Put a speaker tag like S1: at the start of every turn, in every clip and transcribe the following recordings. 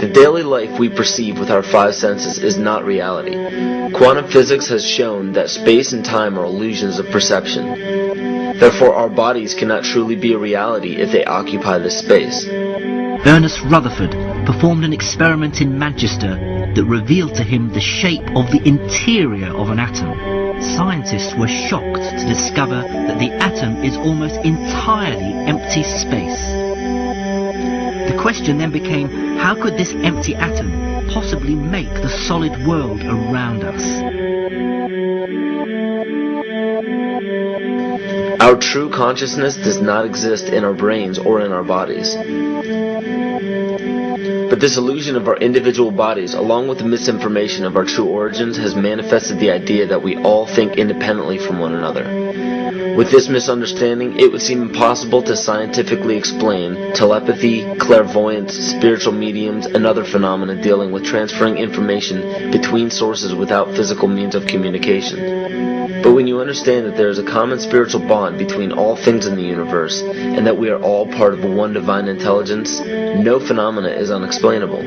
S1: The daily life we perceive with our five senses is not reality. Quantum physics has shown that space and time are illusions of perception. Therefore, our bodies cannot truly be a reality if they occupy this space.
S2: Ernest Rutherford performed an experiment in Manchester that revealed to him the shape of the interior of an atom. Scientists were shocked to discover that the atom is almost entirely empty space. The question then became, how could this empty atom possibly make the solid world around us?
S1: Our true consciousness does not exist in our brains or in our bodies. But this illusion of our individual bodies, along with the misinformation of our true origins, has manifested the idea that we all think independently from one another. With this misunderstanding, it would seem impossible to scientifically explain telepathy, clairvoyance, spiritual mediums, and other phenomena dealing with transferring information between sources without physical means of communication. But when you understand that there is a common spiritual bond between all things in the universe, and that we are all part of one divine intelligence, no phenomena is unexplainable.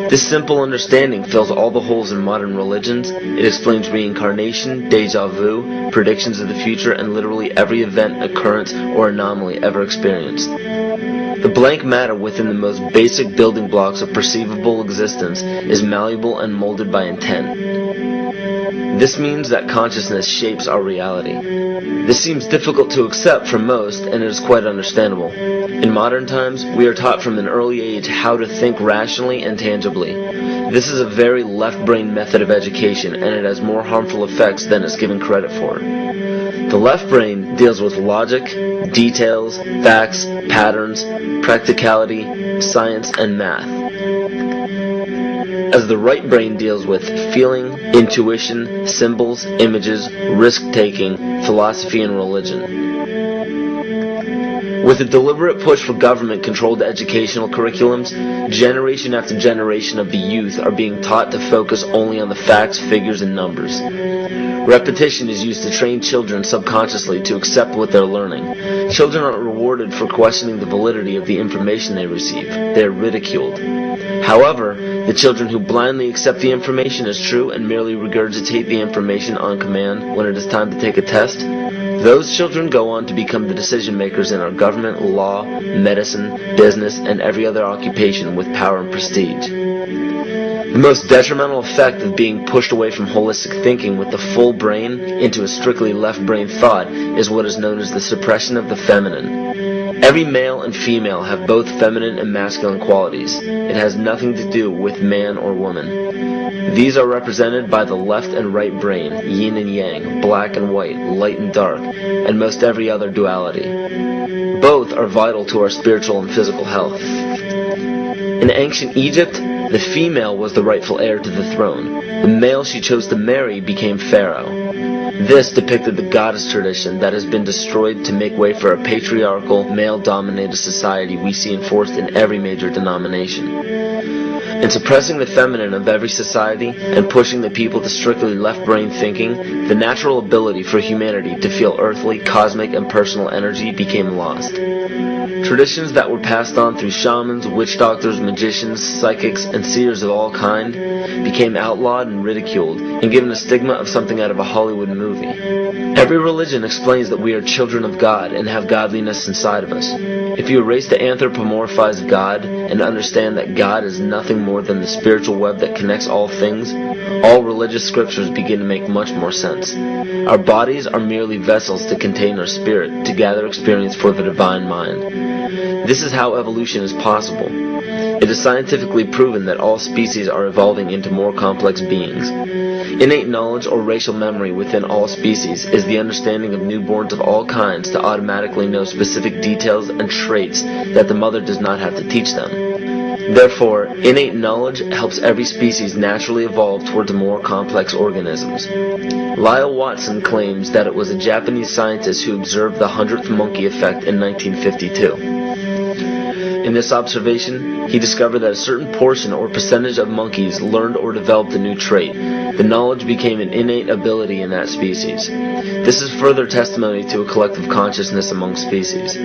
S1: This simple understanding fills all the holes in modern religions. It explains reincarnation, deja vu, predictions of the future, and literally every event, occurrence, or anomaly ever experienced. The blank matter within the most basic building blocks of perceivable existence is malleable and molded by intent. This means that consciousness shapes our reality. This seems difficult to accept for most, and it is quite understandable. In modern times, we are taught from an early age how to think rationally and tangibly. This is a very left-brain method of education, and it has more harmful effects than it's given credit for. The left brain deals with logic, details, facts, patterns, practicality, science, and math, as the right brain deals with feeling, intuition, symbols, images, risk-taking, philosophy, and religion. With a deliberate push for government-controlled educational curriculums, generation after generation of the youth are being taught to focus only on the facts, figures, and numbers. Repetition is used to train children subconsciously to accept what they're learning. Children aren't rewarded for questioning the validity of the information they receive. They are ridiculed. However, the children who blindly accept the information as true and merely regurgitate the information on command when it is time to take a test, those children go on to become the decision makers in our government, law, medicine, business, and every other occupation with power and prestige. The most detrimental effect of being pushed away from holistic thinking with the full brain into a strictly left brain thought is what is known as the suppression of the feminine. Every male and female have both feminine and masculine qualities. It has nothing to do with man or woman. These are represented by the left and right brain, yin and yang, black and white, light and dark, and most every other duality. Both are vital to our spiritual and physical health. In ancient Egypt, the female was the rightful heir to the throne. The male she chose to marry became pharaoh. This depicted the goddess tradition that has been destroyed to make way for a patriarchal, male-dominated society we see enforced in every major denomination. In suppressing the feminine of every society and pushing the people to strictly left-brain thinking, the natural ability for humanity to feel earthly, cosmic, and personal energy became lost. Traditions that were passed on through shamans, witch doctors, magicians, psychics, and seers of all kind became outlawed and ridiculed and given a stigma of something out of a Hollywood movie. Every religion explains that we are children of God and have godliness inside of us. If you erase the anthropomorphized God and understand that God is nothing more than the spiritual web that connects all things, all religious scriptures begin to make much more sense. Our bodies are merely vessels to contain our spirit, to gather experience for the divine mind. This is how evolution is possible. It is scientifically proven that all species are evolving into more complex beings. Innate knowledge or racial memory within all species is the understanding of newborns of all kinds to automatically know specific details and traits that the mother does not have to teach them. Therefore, innate knowledge helps every species naturally evolve towards more complex organisms. Lyle Watson claims that it was a Japanese scientist who observed the 100th monkey effect in 1952. In this observation, he discovered that a certain portion or percentage of monkeys learned or developed a new trait. The knowledge became an innate ability in that species. This is further testimony to a collective consciousness among species.